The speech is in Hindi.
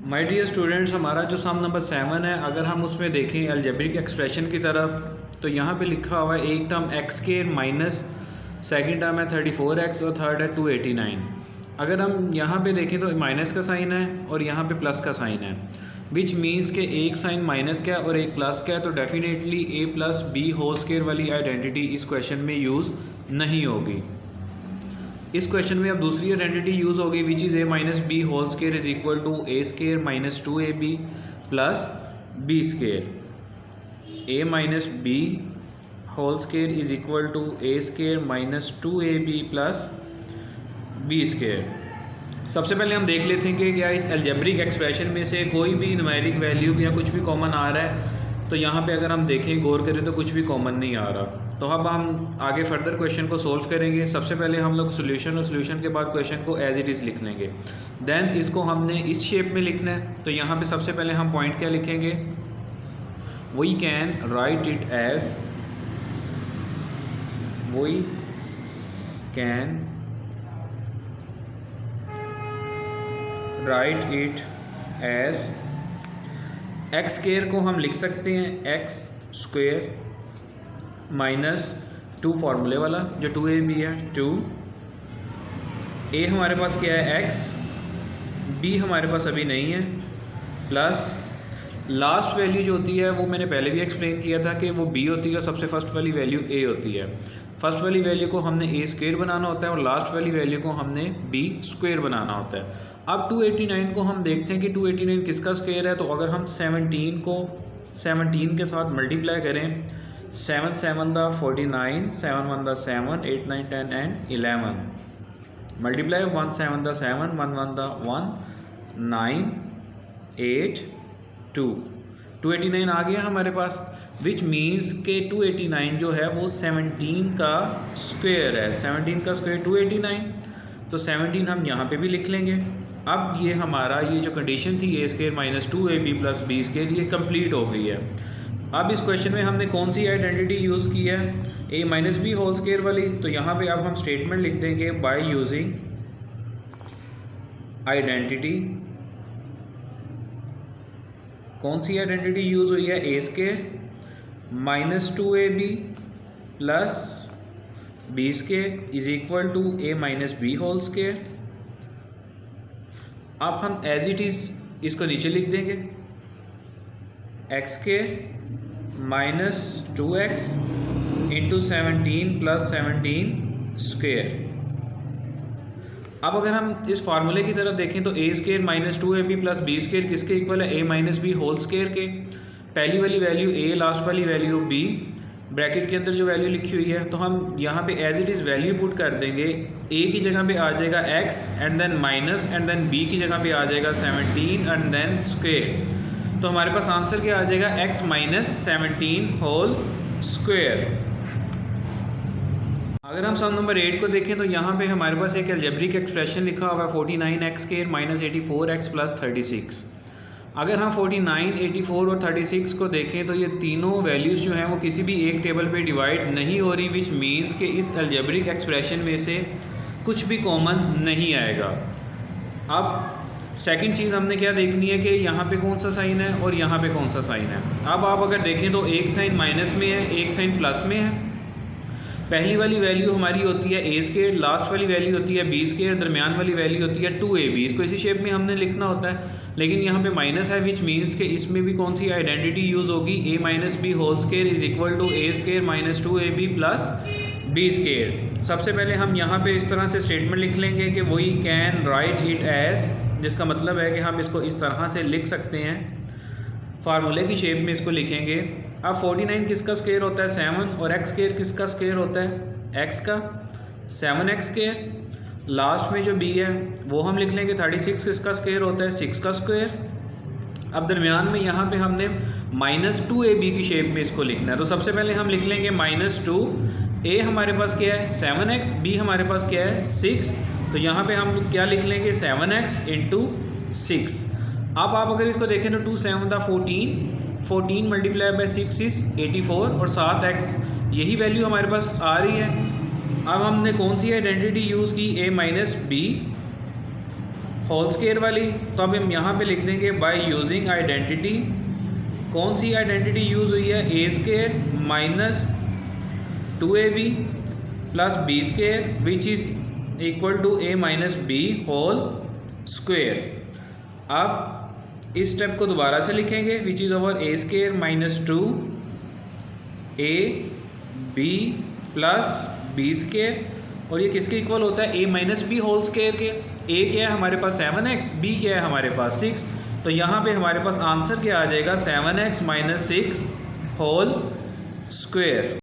माय डियर स्टूडेंट्स, हमारा जो सम नंबर 7 है, अगर हम उसमें देखें अलजेब्रिक एक्सप्रेशन की तरफ, तो यहाँ पे लिखा हुआ है एक term x square minus second term है 34x और थर्ड है 289। अगर हम यहाँ पे देखें तो माइनस का साइन है और यहाँ पे प्लस का साइन है, विच मीन्स के एक साइन माइनस का और एक प्लस का है, तो definitely a plus B whole square वाली आइडेंटिटी इस क्वेश्चन में यूज़ नहीं होगी। इस क्वेश्चन में अब दूसरी आइडेंटिटी यूज़ होगी which is a minus B whole square is equal to a square minus 2ab plus b square. a minus B whole square is equal to a square minus 2ab plus b square. सबसे पहले हम देख लेते हैं कि क्या इस अलजेब्रिक एक्सप्रेशन में से कोई भी न्यूमेरिक वैल्यू या कुछ भी कॉमन आ रहा है। तो यहाँ पे अगर हम देखें, गौर करें, तो कुछ भी कॉमन नहीं आ रहा। तो अब हम आगे फर्दर क्वेश्चन को सोल्व करेंगे। सबसे पहले हम लोग सोल्यूशन और सोल्यूशन के बाद क्वेश्चन को एज इट इज़ लिख लेंगे। देन इसको हमने इस शेप में लिखना है। तो यहाँ पे सबसे पहले हम पॉइंट क्या लिखेंगे, we can write it as, we can write it as x square को हम लिख सकते हैं एक्स स्क्वायर माइनस 2 फार्मूले वाला जो 2ab है, 2 a हमारे पास क्या है x, b हमारे पास अभी नहीं है, प्लस लास्ट वैल्यू जो होती है वो मैंने पहले भी एक्सप्लेन किया था कि वो b होती है, सबसे फर्स्ट वाली वैल्यू a होती है। फर्स्ट वाली वैल्यू को हमने a स्क्वायर बनाना होता है और लास्ट वाली वैल्यू को हमने b स्क्वायर बनाना होता है। अब 289 को हम देखते हैं कि 289 किसका स्क्वायर है। तो अगर हम 17 को 17 के साथ मल्टीप्लाई करें, 7 7 दा 49, 7 1 दा 7, 8 9 10 एंड 11, मल्टीप्लाई 1 7 दा 7, 1 1 दा 1, 9 8 2, 289 आ गया हमारे पास, विच मीन्स के 289 जो है वो 17 का स्क्वायर है। 17 का स्क्वायर 289, तो 17 हम यहाँ पे भी लिख लेंगे। अब ये हमारा ये जो कंडीशन थी a square minus 2ab plus b square, ये कंप्लीट हो गई है। अब इस क्वेश्चन में हमने कौन सी आइडेंटिटी यूज़ की है, a minus B whole square वाली। तो यहाँ पे अब हम स्टेटमेंट लिख देंगे बाय यूजिंग आइडेंटिटी। कौन सी आइडेंटिटी यूज़ हुई है, a square minus 2ab plus b square is equal to a minus B whole square. अब हम एज इट इज़ इसको नीचे लिख देंगे, x square minus 2x into 17 plus 17 square. अब अगर हम इस फार्मूले की तरफ देखें तो a square minus 2ab plus b square किसके इक्वल है, a minus B whole square के। पहली वाली वैल्यू a, लास्ट वाली वैल्यू b, ब्रैकेट के अंदर जो वैल्यू लिखी हुई है, तो हम यहाँ पे as it is value put कर देंगे। a की जगह पे आ जाएगा x and then minus and then b की जगह पे आ जाएगा 17 एंड देन स्क्वायर। तो हमारे पास आंसर क्या आ जाएगा, x माइनस 17 होल स्क्वायर। अगर हम सम नंबर 8 को देखें तो यहाँ पे हमारे पास एक अलजेब्रिक एक्सप्रेशन लिखा हुआ है 49x square minus 84x plus 36। अगर हम 49, 84 और 36 को देखें तो ये तीनों वैल्यूज़ जो हैं वो किसी भी एक टेबल पे डिवाइड नहीं हो रही, विच मीन्स कि इस अलजेब्रिक एक्सप्रेशन में से कुछ भी कॉमन नहीं आएगा। अब सेकंड चीज़ हमने क्या देखनी है कि यहाँ पे कौन सा साइन है और यहाँ पे कौन सा साइन है। अब आप अगर देखें तो एक साइन माइनस में है, एक साइन प्लस में है। पहली वाली वैल्यू हमारी होती है a स्क्वायर, लास्ट वाली वैल्यू होती है b स्क्वायर, दरमियान वाली वैल्यू होती है 2ab। इसको इसी शेप में हमने लिखना होता है, लेकिन यहाँ पे माइनस है, विच मीन्स के इसमें भी कौन सी आइडेंटिटी यूज़ होगी, a minus B whole square is equal to a square minus 2ab plus b square. सबसे पहले हम यहाँ पे इस तरह से स्टेटमेंट लिख लेंगे कि we can write it as, जिसका मतलब है कि हम इसको इस तरह से लिख सकते हैं, फार्मूले की शेप में इसको लिखेंगे। अब 49 किसका स्क्वायर होता है, 7, और x स्क्वायर किसका स्क्वायर होता है, x का, 7x स्क्वायर। लास्ट में जो b है वो हम लिख लेंगे, 36 किसका स्क्वायर होता है, 6 का स्क्वायर। अब दरमियान में यहाँ पे हमने माइनस 2ab की शेप में इसको लिखना है। तो सबसे पहले हम लिख लेंगे माइनस 2, a हमारे पास क्या है 7x, b हमारे पास क्या है 6। तो यहाँ पे हम क्या लिख लेंगे 7x इंटू 6। अब आप अगर इसको देखें तो 2 7 दा 14 मल्टीप्लाई बाई 6 इज़ 84 और 7x, यही वैल्यू हमारे पास आ रही है। अब हमने कौन सी आइडेंटिटी यूज़ की, a minus B whole square वाली, तो अब हम यहाँ पे लिख देंगे बाय यूजिंग आइडेंटिटी। कौन सी आइडेंटिटी यूज़ हुई है? A square minus 2ab plus B square which is equal to a minus B whole square. अब इस स्टेप को दोबारा से लिखेंगे, which is over A square minus 2a b plus B square, और ये किसके इक्वल होता है? a minus B whole square के। a क्या है हमारे पास? 7x, b क्या है हमारे पास? 6। तो यहाँ पे हमारे पास आंसर क्या आ जाएगा? 7x minus 6 whole square.